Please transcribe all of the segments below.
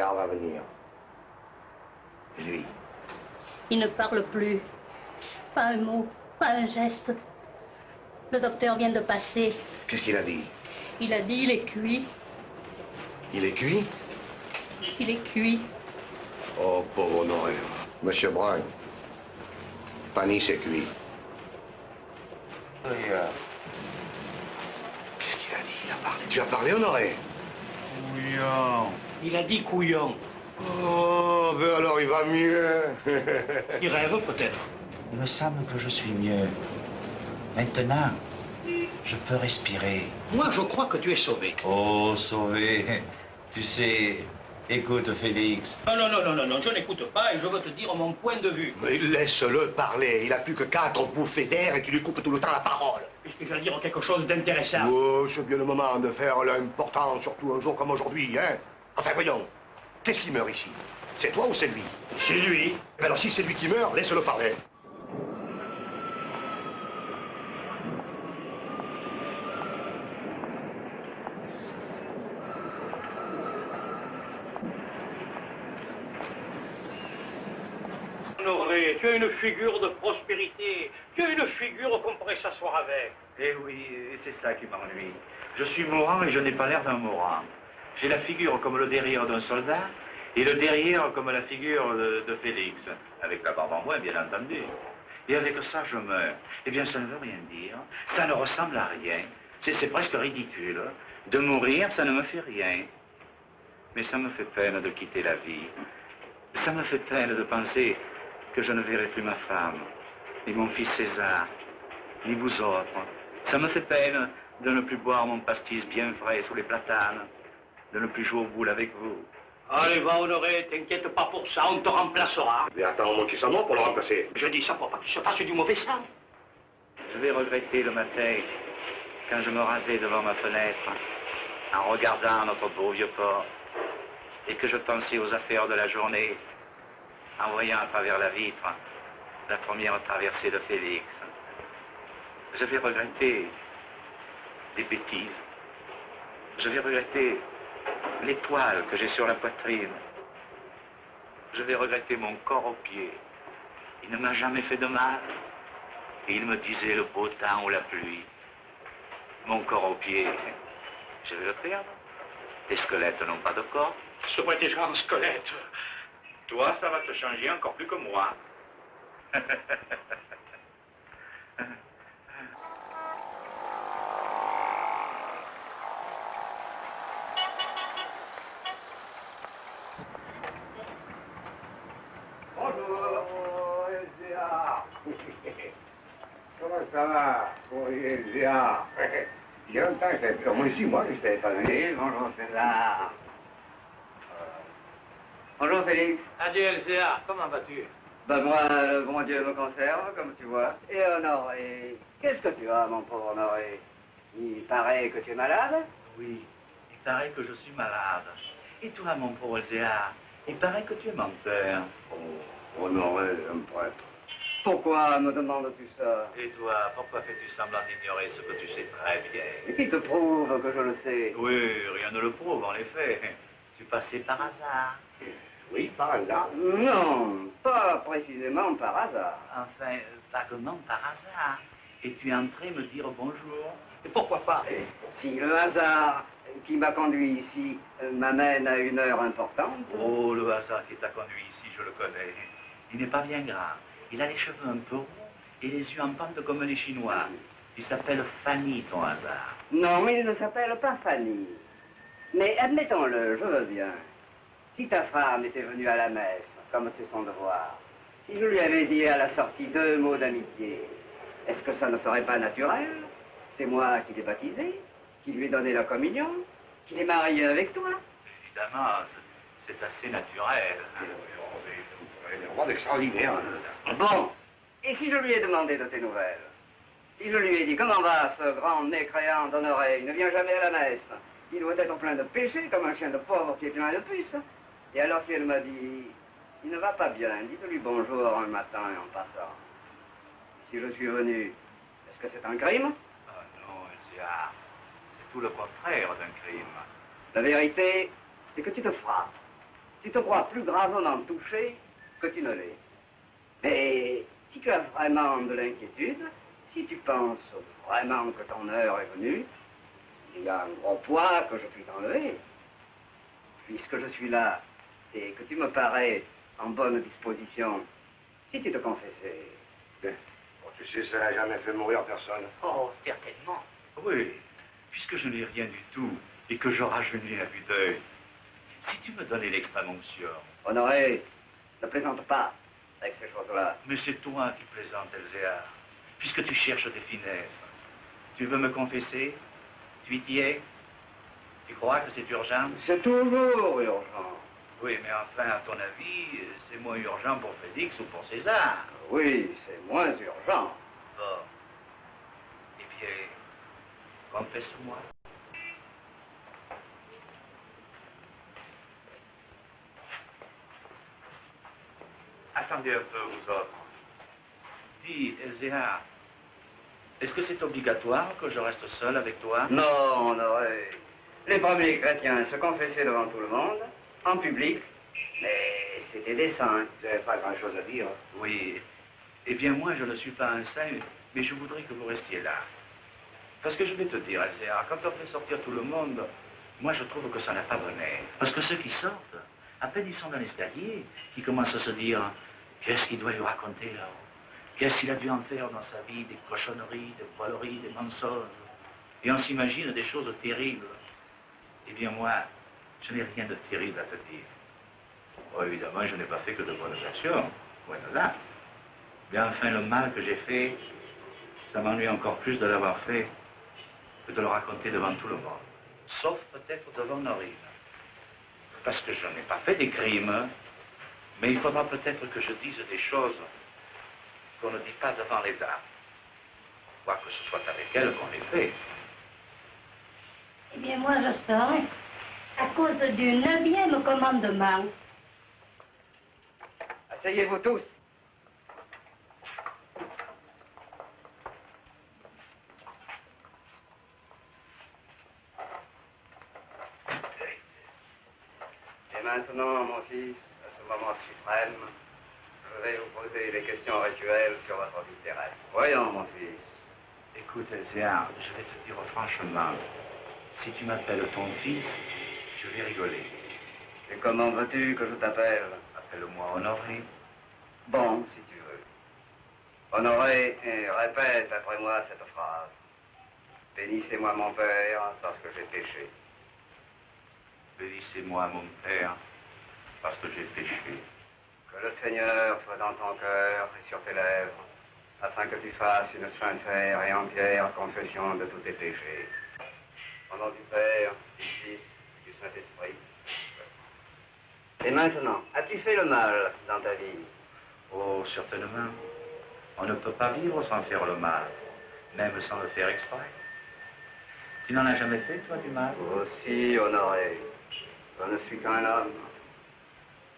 César va venir. Et lui? Il ne parle plus. Pas un mot, pas un geste. Le docteur vient de passer. Qu'est-ce qu'il a dit? Il a dit il est cuit. Il est cuit? Il est cuit. Oh, pauvre Honoré. Monsieur Brun, Fanny c'est cuit. Qu'est-ce qu'il a dit? Il a parlé. Tu as parlé, Honoré? Couillon. Il a dit couillon. Oh, ben alors il va mieux. Il rêve peut-être. Il me semble que je suis mieux. Maintenant, je peux respirer. Moi, je crois que tu es sauvé. Oh, sauvé. Tu sais, écoute, Félix. Non, je n'écoute pas et je veux te dire mon point de vue. Mais laisse-le parler. Il a plus que 4 bouffées d'air et tu lui coupes tout le temps la parole. Puisque je vais dire quelque chose d'intéressant. Oh, c'est bien le moment de faire l'important, surtout un jour comme aujourd'hui, hein? Enfin, voyons. Qu'est-ce qui meurt ici? C'est toi ou c'est lui? C'est lui. Eh ben alors, si c'est lui qui meurt, laisse-le parler. Honoré, tu as une figure de prospérité. Tu as une figure qu'on pourrait s'asseoir avec. Eh oui, c'est ça qui m'ennuie. Je suis mourant et je n'ai pas l'air d'un mourant. J'ai la figure comme le derrière d'un soldat et le derrière comme la figure de Félix, avec la barbe en moins, bien entendu. Et avec ça, je meurs. Eh bien, ça ne veut rien dire. Ça ne ressemble à rien. C'est presque ridicule. De mourir, ça ne me fait rien. Mais ça me fait peine de quitter la vie. Ça me fait peine de penser que je ne verrai plus ma femme, ni mon fils César, ni vous autres. Ça me fait peine de ne plus boire mon pastis bien frais sous les platanes, de ne plus jouer au boule avec vous. Allez, va, Honoré, t'inquiète pas pour ça, on te remplacera. Mais attends, moi qui s'en va pour le remplacer. Je dis ça pour pas que tu se fasses du mauvais sang. Je vais regretter le matin, quand je me rasais devant ma fenêtre, en regardant notre beau vieux port, et que je pensais aux affaires de la journée, en voyant à travers la vitre la première traversée de Félix. Je vais regretter des bêtises. Je vais regretter l'étoile que j'ai sur la poitrine. Je vais regretter mon corps aux pieds. Il ne m'a jamais fait de mal. Et il me disait le beau temps ou la pluie. Mon corps aux pieds, je vais le perdre. Les squelettes n'ont pas de corps. Ce soit déjà un squelette. Toi, ça va te changer encore plus que moi. Bonjour, Elzéa. Comment ça va? Oui, Elzéa. Il y a longtemps que je t'avais vu. Moi aussi, moi, je t'avais pas vu. Bonjour, César. Bonjour Félix. Adieu, Elzéa, comment vas-tu? Ben moi, le bon Dieu me conserve, comme tu vois. Et Honoré, qu'est-ce que tu as, mon pauvre Honoré? Il paraît que tu es malade? Oui, il paraît que je suis malade. Et toi, mon pauvre Zéa, il paraît que tu es menteur. Oh, Honoré, un prêtre. Pourquoi me demandes-tu ça? Et toi, pourquoi fais-tu semblant d'ignorer ce que tu sais très bien? Et qui te prouve que je le sais? Oui, rien ne le prouve, en effet. Tu passais par hasard. Oui, par hasard. Non, pas précisément par hasard. Enfin, vaguement par hasard. Et tu es entré me dire bonjour. Et pourquoi pas? Si le hasard qui m'a conduit ici m'amène à une heure importante... Oh, le hasard qui t'a conduit ici, je le connais. Il n'est pas bien grand. Il a les cheveux un peu roux et les yeux en pente comme les Chinois. Il s'appelle Fanny, ton hasard. Non, mais il ne s'appelle pas Fanny. Mais admettons-le, je veux bien. Si ta femme était venue à la messe, comme c'est son devoir, si je lui avais dit à la sortie 2 mots d'amitié, est-ce que ça ne serait pas naturel? C'est moi qui l'ai baptisé, qui lui ai donné la communion, qui l'ai marié avec toi. Évidemment, c'est assez naturel. Des rois extraordinaires. Bon, et si je lui ai demandé de tes nouvelles? Si je lui ai dit, comment va ce grand mécréant d'Honoré? Il ne vient jamais à la messe. Il doit être plein de péchés, comme un chien de pauvre qui est plein de puces. Et alors si elle m'a dit, il ne va pas bien, dites-lui bonjour un matin et en passant. Si je suis venu, est-ce que c'est un crime? Ah non, Elzéa, c'est tout le contraire d'un crime. La vérité, c'est que tu te frappes. tu te crois plus gravement touché que tu ne l'es. Mais si tu as vraiment de l'inquiétude, si tu penses vraiment que ton heure est venue, il y a un gros poids que je puis t'enlever. Puisque je suis là et que tu me parais en bonne disposition, si tu te confessais... Bon, tu sais, ça n'a jamais fait mourir personne. Oh, certainement. Oui, puisque je n'ai rien du tout et que je rajeunis à vue d'œil, si tu me donnais l'extrême-onction... Honoré, ne plaisante pas avec ces choses-là. Mais c'est toi qui plaisantes, Elzéar, puisque tu cherches des finesses. Tu veux me confesser? Tu y es? Tu crois que c'est urgent? C'est toujours urgent. Oui, mais enfin, à ton avis, c'est moins urgent pour Félix ou pour César. Oui, c'est moins urgent. Bon. Eh bien, confesse-moi. Attendez un peu, vous autres. Dis, Elzéar, est-ce que c'est obligatoire que je reste seul avec toi? Non, Honoré. Les premiers chrétiens se confessaient devant tout le monde, en public, mais c'était des saints. Vous n'avez pas grand-chose à dire. Oui. Eh bien, moi, je ne suis pas un saint, mais je voudrais que vous restiez là. Parce que je vais te dire, Elzéar, quand on fait sortir tout le monde, moi, je trouve que ça n'a pas bon air. Parce que ceux qui sortent, à peine ils sont dans l'escalier, qui commencent à se dire, qu'est-ce qu'il doit lui raconter là-haut? Qu'est-ce qu'il a dû en faire dans sa vie? Des cochonneries, des voileries, des mensonges. Et on s'imagine des choses terribles. Eh bien, moi, je n'ai rien de terrible à te dire. Oh, évidemment, je n'ai pas fait que de bonnes actions. Loin de là. Mais enfin, le mal que j'ai fait, ça m'ennuie encore plus de l'avoir fait que de le raconter devant tout le monde. Sauf peut-être devant Norine. Parce que je n'ai pas fait des crimes, mais il faudra peut-être que je dise des choses qu'on ne dit pas devant les dames. Quoique ce soit avec elles qu'on les fait. Eh bien, moi, je sors à cause du 9e commandement. Asseyez-vous tous. Et maintenant, mon fils, à ce moment suprême, je vais vous poser des questions rituelles sur votre vie terrestre. Voyons, mon fils. Écoute, Elzéar, je vais te dire franchement, si tu m'appelles ton fils, je vais rigoler. Et comment veux-tu que je t'appelle? Appelle-moi Honoré. Bon, si tu veux. Honoré, et répète après moi cette phrase. Bénissez-moi mon Père, parce que j'ai péché. Bénissez-moi, mon Père, parce que j'ai péché. Que le Seigneur soit dans ton cœur et sur tes lèvres, afin que tu fasses une sincère et entière confession de tous tes péchés. Au nom du Père, du Fils et du Saint-Esprit. Et maintenant, as-tu fait le mal dans ta vie? Oh, certainement. On ne peut pas vivre sans faire le mal, même sans le faire exprès. Tu n'en as jamais fait, toi, du mal? Aussi, Honoré. Je ne suis qu'un homme.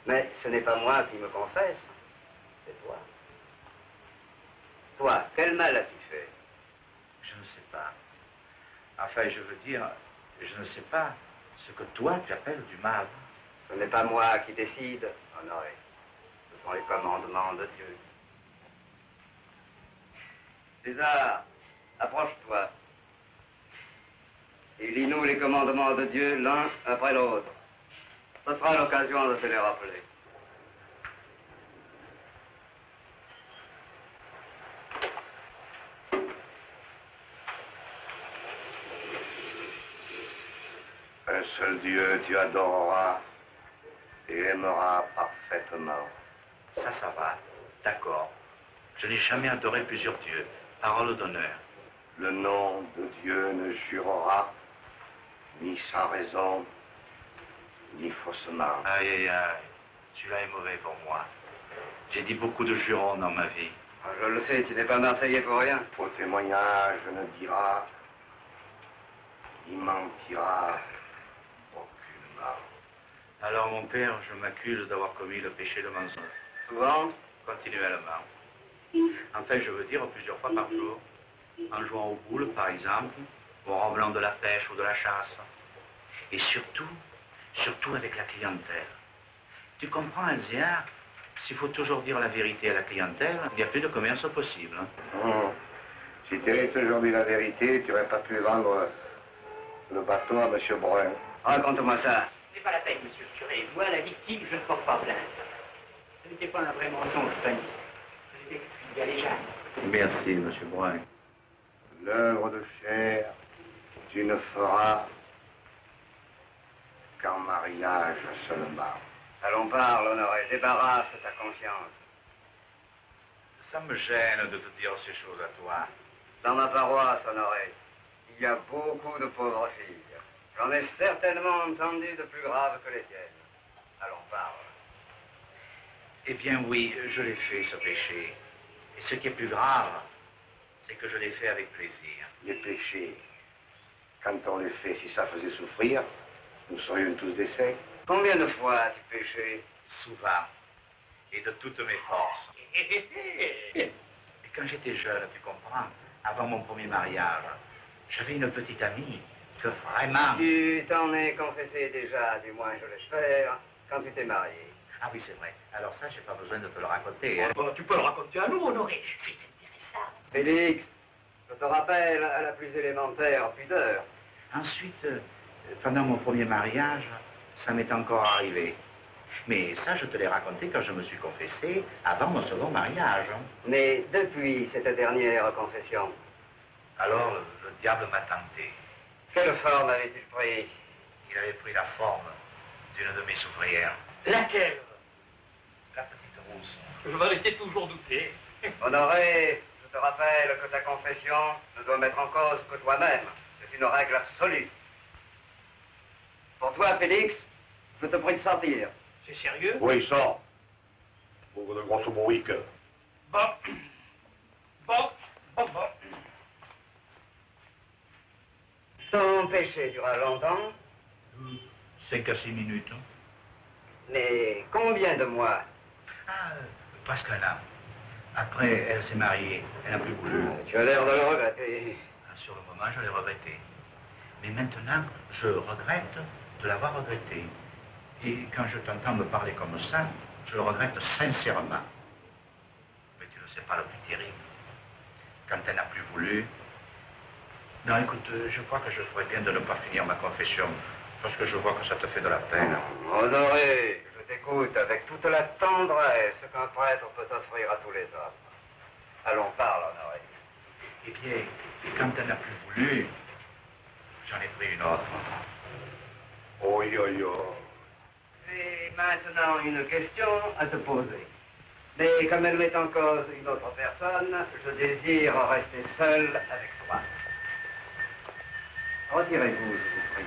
Mais ce n'est pas moi qui me confesse, c'est toi. Toi, quel mal as-tu fait? Je ne sais pas. Enfin, je veux dire, je ne sais pas ce que toi tu appelles du mal. Ce n'est pas moi qui décide, Honoré. Ce sont les commandements de Dieu. César, approche-toi. Et lis-nous les commandements de Dieu l'un après l'autre. Ce sera l'occasion de te les rappeler. Un seul Dieu tu adoreras et aimeras parfaitement. Ça va. D'accord. Je n'ai jamais adoré plusieurs dieux. Parole d'honneur. Le nom de Dieu ne jurera, ni sans raison, ni faussement. Aïe, aïe, aïe. Celui-là est mauvais pour moi. J'ai dit beaucoup de jurons dans ma vie. Je le sais, tu n'es pas Marseillais pour rien. Au témoignage ne dira, ni mentira aucunement. Alors, mon père, je m'accuse d'avoir commis le péché de mensonge. Souvent, Continuellement. Enfin, je veux dire plusieurs fois par jour. En jouant aux boules, par exemple, ou en revenant de la pêche ou de la chasse. Et surtout avec la clientèle. Tu comprends, Elzéar? S'il faut toujours dire la vérité à la clientèle, il n'y a plus de commerce possible. Hein. Oh. Si tu avais toujours dit la vérité, tu n'aurais pas pu vendre le bateau à M. Brun. Raconte-moi ça. Ce n'est pas la peine, monsieur le curé. Moi, la victime, je ne porte pas plainte. Ce n'était pas un vrai mensonge, Fanny. Ce n'était qu'une galéjade. Merci, M. Brun. L'œuvre de chair, tu ne feras qu'en mariage seulement. Allons, parle, Honoré. Débarrasse ta conscience. Ça me gêne de te dire ces choses à toi. Dans ma paroisse, Honoré, il y a beaucoup de pauvres filles. J'en ai certainement entendu de plus graves que les tiennes. Allons, parle. Eh bien oui, je l'ai fait, ce péché. Et ce qui est plus grave, c'est que je l'ai fait avec plaisir. Les péchés, quand on les fait, si ça faisait souffrir, nous serions tous des saints. Combien de fois as-tu péché? Souvent. Et de toutes mes forces. Et quand j'étais jeune, tu comprends, avant mon premier mariage, j'avais une petite amie que vraiment... Tu t'en es confessé déjà, du moins je l'espère, quand tu t'es marié. Ah oui, c'est vrai. Alors ça, j'ai pas besoin de te le raconter. Hein. Bon, tu peux le raconter à nous, Honoré. C'est intéressant. Félix, je te rappelle à la plus élémentaire pudeur. Ensuite, pendant mon premier mariage, ça m'est encore arrivé. Mais ça, je te l'ai raconté quand je me suis confessé avant mon second mariage. Hein. Mais depuis cette dernière confession, Alors, le diable m'a tenté. quelle forme avait-il pris? Il avait pris la forme d'une de mes ouvrières. Laquelle? La petite rousse. Je m'en étais toujours douté. Honoré, je te rappelle que ta confession ne doit mettre en cause que toi-même. C'est une règle absolue. Pour toi, Félix, je te prie de sortir. C'est sérieux? Oui, sors. Pour de grosse bourrique. Bon. Bon. Ton péché dura longtemps, 5 à 6 minutes. Hein. mais combien de mois? Ah, presque un an. Après, elle s'est mariée. Elle n'a plus voulu. Tu as l'air de le regretter. Sur le moment, je l'ai regretté. Mais maintenant, je regrette de l'avoir regretté. Et quand je t'entends me parler comme ça, je le regrette sincèrement. Mais tu ne sais pas le plus terrible. Quand elle n'a plus voulu... Non, écoute, je crois que je ferais bien de ne pas finir ma confession, parce que je vois que ça te fait de la peine. Honoré, je t'écoute avec toute la tendresse qu'un prêtre peut offrir à tous les hommes. Allons, parle, Honoré. Eh bien, quand elle n'a plus voulu, j'en ai pris une autre. Oh, yo. J'ai maintenant une question à te poser. Mais comme elle met en cause une autre personne, je désire rester seul avec toi. Retirez-vous, je vous prie.